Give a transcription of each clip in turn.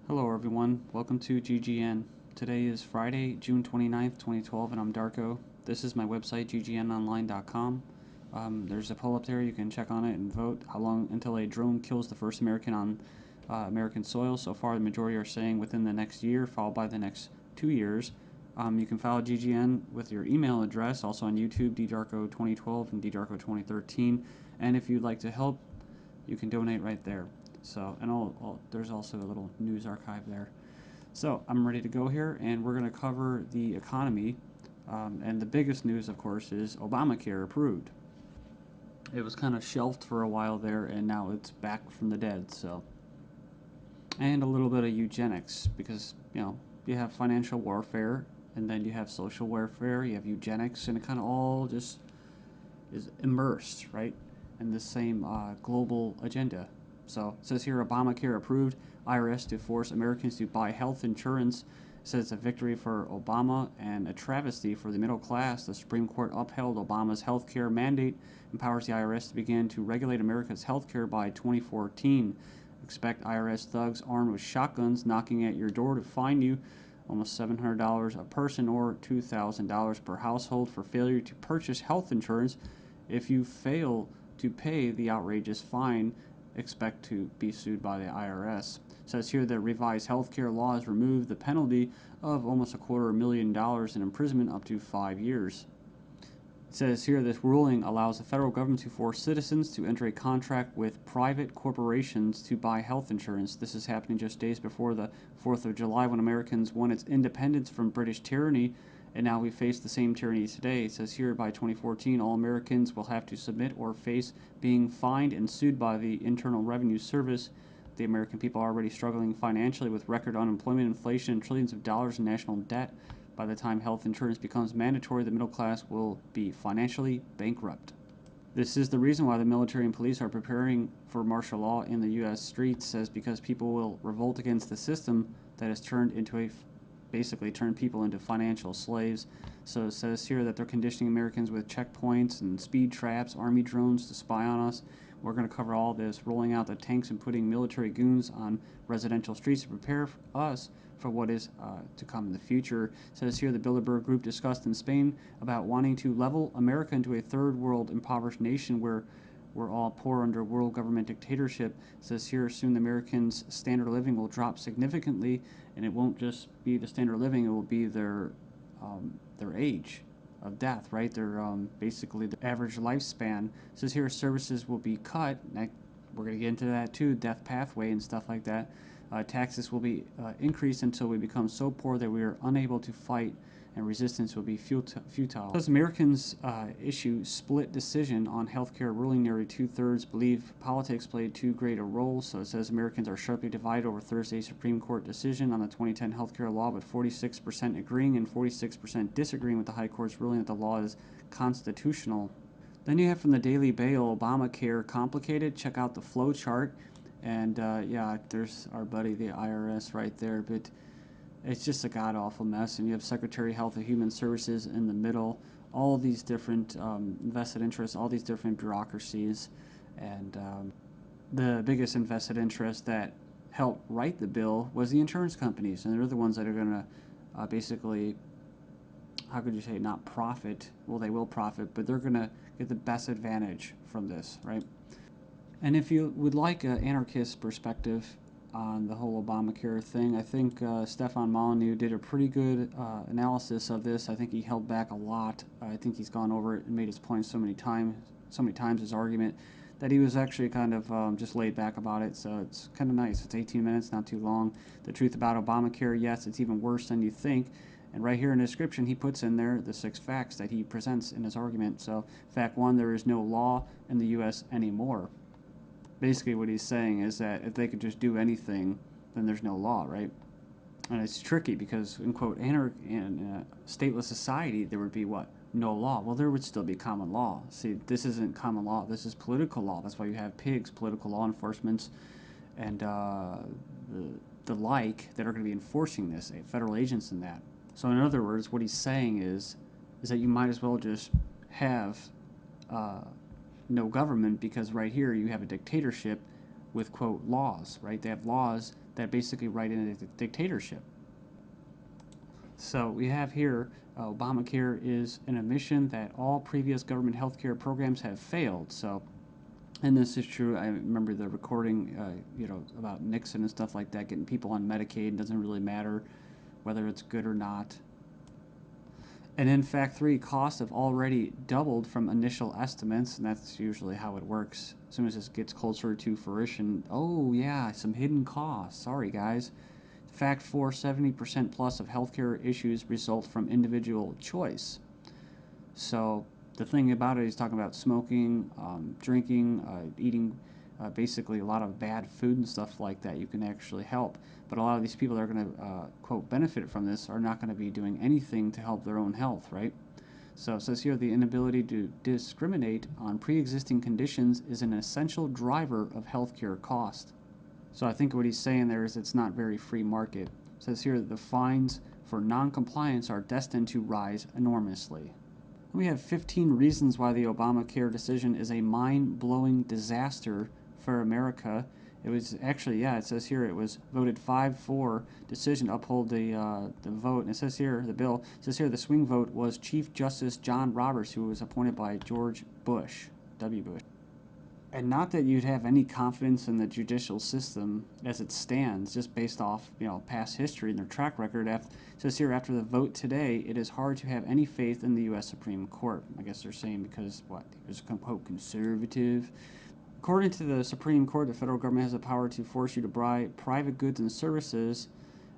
Hello everyone, welcome to GGN. Today is Friday, June 29th, 2012, and I'm Darko. This is my website, ggnonline.com. There's a poll up there, you can check on it and vote how long until a drone kills the first American on American soil. So far, the majority are saying within the next year, followed by the next 2 years. You can follow GGN with your email address, also on YouTube, ddarko2012 and ddarko2013. And if you'd like to help, you can donate right there. So, and there's also a little news archive there. So, I'm ready to go here, and we're going to cover the economy. And the biggest news, of course, is Obamacare approved. It was kind of shelved for a while there, and now it's back from the dead. So, and a little bit of eugenics, because you have financial warfare, and then you have social warfare, you have eugenics, and it kind of all just is immersed, right, in the same global agenda. So it says here, Obamacare approved, IRS to force Americans to buy health insurance. It says it's a victory for Obama and a travesty for the middle class. The Supreme Court upheld Obama's health care mandate, empowers the IRS to begin to regulate America's health care by 2014. Expect IRS thugs armed with shotguns knocking at your door to fine you almost $700 a person or $2,000 per household for failure to purchase health insurance. If you fail to pay the outrageous fine, expect to be sued by the IRS. It says here that revised healthcare laws remove the penalty of almost $250,000 in imprisonment up to 5 years. It says here this ruling allows the federal government to force citizens to enter a contract with private corporations to buy health insurance. This is happening just days before the 4th of July, when Americans won its independence from British tyranny, and now we face the same tyranny today. It says here by 2014, all Americans will have to submit or face being fined and sued by the Internal Revenue Service. The American people are already struggling financially with record unemployment, inflation, and trillions of dollars in national debt. By the time health insurance becomes mandatory, the middle class will be financially bankrupt. This is the reason why the military and police are preparing for martial law in the U.S. streets, says because people will revolt against the system that has basically turned people into financial slaves. So it says here that they're conditioning Americans with checkpoints and speed traps, army drones to spy on us. We're going to cover all this, rolling out the tanks and putting military goons on residential streets to prepare us for what is to come in the future. It says here the Bilderberg Group discussed in Spain about wanting to level America into a third world impoverished nation where we're all poor under world government dictatorship. It says here soon the Americans' standard of living will drop significantly, and it won't just be the standard of living, it will be their age of death, right? Their basically the average lifespan. It says here services will be cut. We're going to get into that too, death pathway and stuff like that. Taxes will be increased until we become so poor that we are unable to fight, and resistance will be futile. As Americans issue split decision on healthcare ruling, nearly 2/3 believe politics played too great a role. So it says Americans are sharply divided over Thursday's Supreme Court decision on the 2010 healthcare law, with 46% agreeing and 46% disagreeing with the High Court's ruling that the law is constitutional. Then you have from the Daily Bail, Obamacare complicated. Check out the flow chart. And yeah, there's our buddy, the IRS, right there. But it's just a god-awful mess. And you have Secretary of Health and Human Services in the middle. All these different vested interests, all these different bureaucracies. And the biggest invested interest that helped write the bill was the insurance companies. And they're the ones that are going to basically, how could you say, not profit. Well, they will profit, but they're going to get the best advantage from this, right? And if you would like an anarchist perspective on the whole Obamacare thing, I think Stefan Molyneux did a pretty good analysis of this. I think he held back a lot. I think he's gone over it and made his point so many times, his argument, that he was actually kind of just laid back about it. So it's kind of nice. It's 18 minutes, not too long. The truth about Obamacare, yes, it's even worse than you think. And right here in the description, he puts in there the 6 facts that he presents in his argument. So fact 1, there is no law in the U.S. anymore. Basically what he's saying is that if they could just do anything, then there's no law, right? And it's tricky because, in quote, in a stateless society, there would be what? No law. Well, there would still be common law. See, this isn't common law. This is political law. That's why you have pigs, political law enforcement, and the like that are going to be enforcing this, federal agents and that. So in other words, what he's saying is that you might as well just have no government, because right here you have a dictatorship with, quote, laws, right? They have laws that basically write in a dictatorship. So we have here Obamacare is an admission that all previous government health care programs have failed. So, and this is true. I remember the recording, about Nixon and stuff like that, getting people on Medicaid. It doesn't really matter whether it's good or not. And in fact, costs have already doubled from initial estimates, and that's usually how it works. As soon as this gets closer to fruition, oh yeah, some hidden costs. Sorry, guys. Fact 4, 70% plus of healthcare issues result from individual choice. So the thing about it, he's talking about smoking, drinking, eating basically a lot of bad food and stuff like that. You can actually help. But a lot of these people that are going to, quote, benefit from this are not going to be doing anything to help their own health, right? So it says here the inability to discriminate on pre-existing conditions is an essential driver of healthcare cost. So I think what he's saying there is it's not very free market. It says here that the fines for non-compliance are destined to rise enormously. We have 15 reasons why the Obamacare decision is a mind-blowing disaster for America. It was actually, it says here it was voted 5-4 decision to uphold the vote. And it says here, the bill, it says here the swing vote was Chief Justice John Roberts, who was appointed by George Bush, W. Bush. And not that you'd have any confidence in the judicial system as it stands, just based off past history and their track record. It says here, after the vote today, it is hard to have any faith in the U.S. Supreme Court. I guess they're saying because he was quote conservative. According to the Supreme Court, the federal government has the power to force you to buy private goods and services.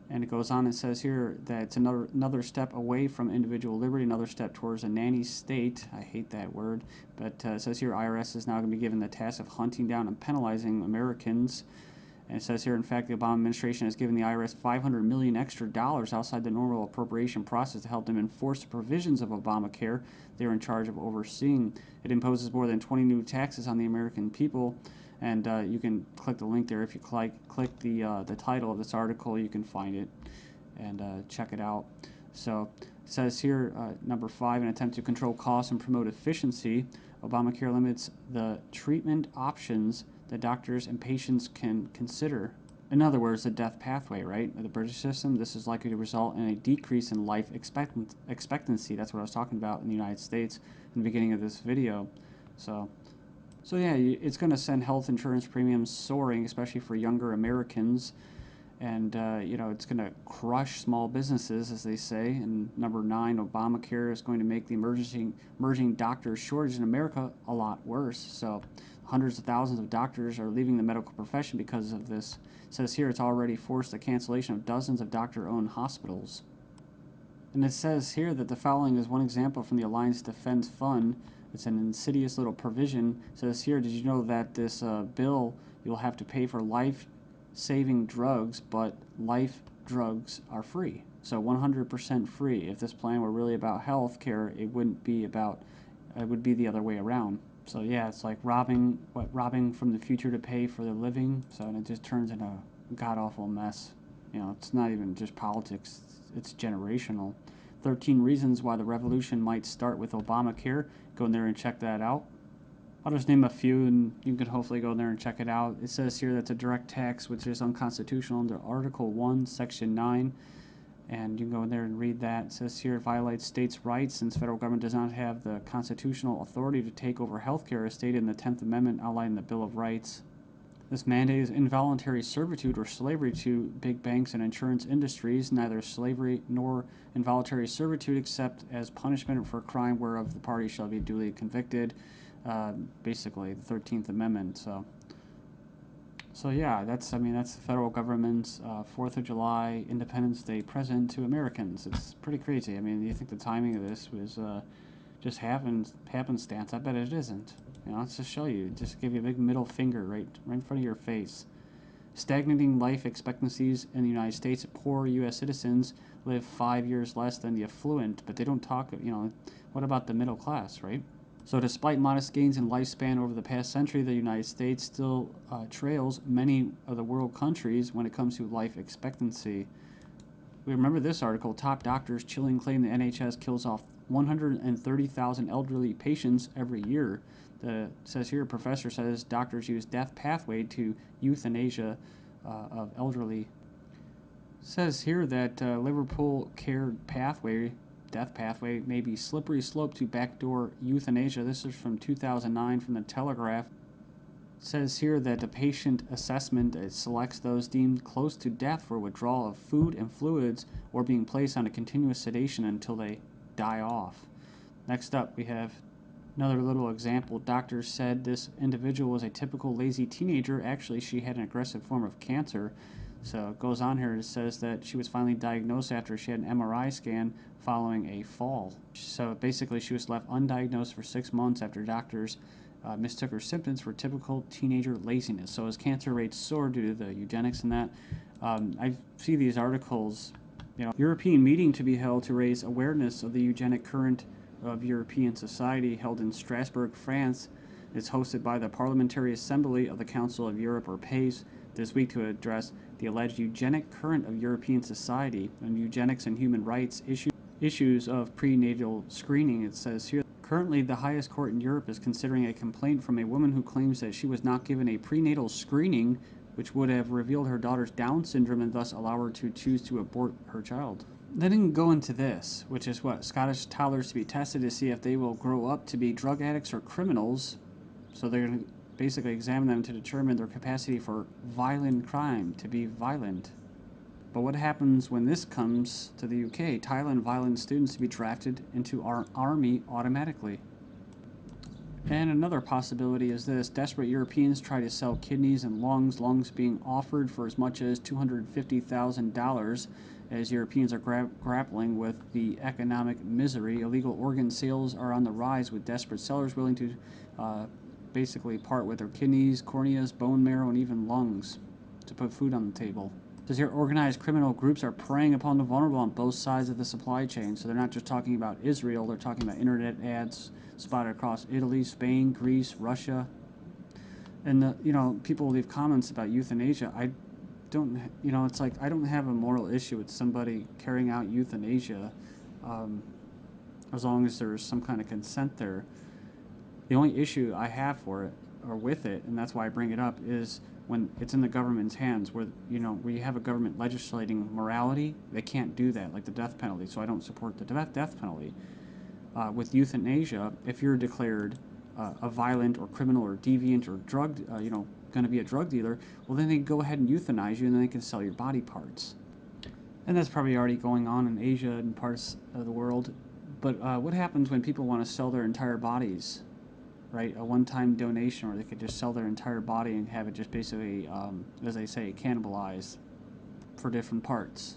And it goes on and says here that it's another step away from individual liberty, another step towards a nanny state. I hate that word. But it says here IRS is now going to be given the task of hunting down and penalizing Americans. And it says here, in fact, the Obama administration has given the IRS $500 million extra outside the normal appropriation process to help them enforce the provisions of Obamacare they're in charge of overseeing. It imposes more than 20 new taxes on the American people. And you can click the link there. If you click the title of this article, you can find it and check it out. So it says here, number 5, an attempt to control costs and promote efficiency. Obamacare limits the treatment options that doctors and patients can consider. In other words, the death pathway, right? The British system, this is likely to result in a decrease in life expectancy. That's what I was talking about in the United States in the beginning of this video. So yeah, it's going to send health insurance premiums soaring, especially for younger Americans. And, it's going to crush small businesses, as they say. And number 9, Obamacare is going to make the emerging doctor shortage in America a lot worse. So hundreds of thousands of doctors are leaving the medical profession because of this. It says here it's already forced the cancellation of dozens of doctor-owned hospitals. And it says here that the following is one example from the Alliance Defense Fund. It's an insidious little provision. It says here, did you know that this bill, you'll have to pay for life-saving drugs, but life drugs are free. So 100% free. If this plan were really about health care, it wouldn't be about, it would be the other way around. So yeah, it's like robbing from the future to pay for the living. So and it just turns into a god-awful mess. It's not even just politics, it's generational. 13 reasons why the revolution might start with Obamacare. Go in there and check that out. I'll just name a few and you can hopefully go in there and check it out. It says here that's a direct tax which is unconstitutional under Article 1, Section 9. And you can go in there and read that. It says here it violates states' rights since federal government does not have the constitutional authority to take over healthcare as stated in the 10th Amendment outlined in the Bill of Rights. This mandate is involuntary servitude or slavery to big banks and insurance industries, neither slavery nor involuntary servitude except as punishment for a crime whereof the party shall be duly convicted. Basically, the 13th Amendment. So yeah, that's the federal government's 4th of July Independence Day present to Americans. It's pretty crazy. I mean, you think the timing of this was just happenstance? I bet it isn't. Let's just show you. Just give you a big middle finger right in front of your face. Stagnating life expectancies in the United States. Poor U.S. citizens live 5 years less than the affluent, but they don't talk, what about the middle class, right? So despite modest gains in lifespan over the past century, the United States still trails many of the world countries when it comes to life expectancy. We remember this article, top doctors chilling claim the NHS kills off 130,000 elderly patients every year. It says here, a professor says doctors use death pathway to euthanasia of elderly. Says here that Liverpool care pathway, death pathway, may be slippery slope to backdoor euthanasia. This is from 2009 from the Telegraph. Says here that the patient assessment selects those deemed close to death for withdrawal of food and fluids or being placed on a continuous sedation until they die off. Next up, we have another little example. Doctors said this individual was a typical lazy teenager. Actually, she had an aggressive form of cancer. So it goes on here. It says that she was finally diagnosed after she had an MRI scan following a fall. So basically, she was left undiagnosed for 6 months after doctors mistook her symptoms for typical teenager laziness. So as cancer rates soar due to the eugenics and that, I see these articles, European meeting to be held to raise awareness of the eugenic current of European society held in Strasbourg, France. It's hosted by the Parliamentary Assembly of the Council of Europe, or PACE, this week to address the alleged eugenic current of European society and eugenics and human rights issues of prenatal screening. It says here, currently the highest court in Europe is considering a complaint from a woman who claims that she was not given a prenatal screening which would have revealed her daughter's Down syndrome and thus allow her to choose to abort her child. They didn't go into this, which is what? Scottish toddlers to be tested to see if they will grow up to be drug addicts or criminals. So they're going to basically examine them to determine their capacity for violent crime, to be violent. But what happens when this comes to the UK? Thailand violent students to be drafted into our army automatically. And another possibility is this. Desperate Europeans try to sell kidneys and lungs being offered for as much as $250,000 as Europeans are grappling with the economic misery. Illegal organ sales are on the rise with desperate sellers willing to basically part with their kidneys, corneas, bone marrow, and even lungs to put food on the table. Says here, organized criminal groups are preying upon the vulnerable on both sides of the supply chain. So they're not just talking about Israel, they're talking about internet ads spotted across Italy, Spain, Greece, Russia. And, people leave comments about euthanasia. I don't, it's like I don't have a moral issue with somebody carrying out euthanasia as long as there's some kind of consent there. The only issue I have for it, or with it, and that's why I bring it up, is when it's in the government's hands, where we have a government legislating morality. They can't do that, like the death penalty. So I don't support the death penalty. With euthanasia, if you're declared a violent or criminal or deviant or going to be a drug dealer, well, then they go ahead and euthanize you, and then they can sell your body parts. And that's probably already going on in Asia and parts of the world. But what happens when people want to sell their entire bodies? Right, a one-time donation, or they could just sell their entire body and have it just basically, as they say, cannibalized for different parts.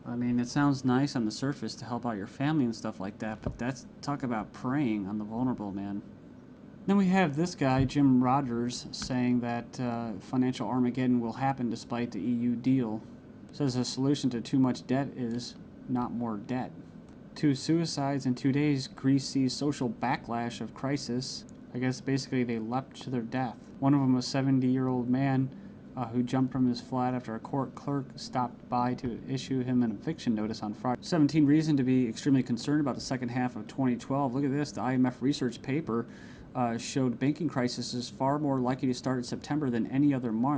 I mean, it sounds nice on the surface to help out your family and stuff like that, but that's talk about preying on the vulnerable, man. Then we have this guy, Jim Rogers, saying that financial Armageddon will happen despite the EU deal. Says the solution to too much debt is not more debt. 2 suicides in 2 days. Greece sees social backlash of crisis. I guess basically they leapt to their death. One of them was a 70-year-old man who jumped from his flat after a court clerk stopped by to issue him an eviction notice on Friday. 17 reason to be extremely concerned about the second half of 2012. Look at this. The IMF research paper showed banking crisis is far more likely to start in September than any other month.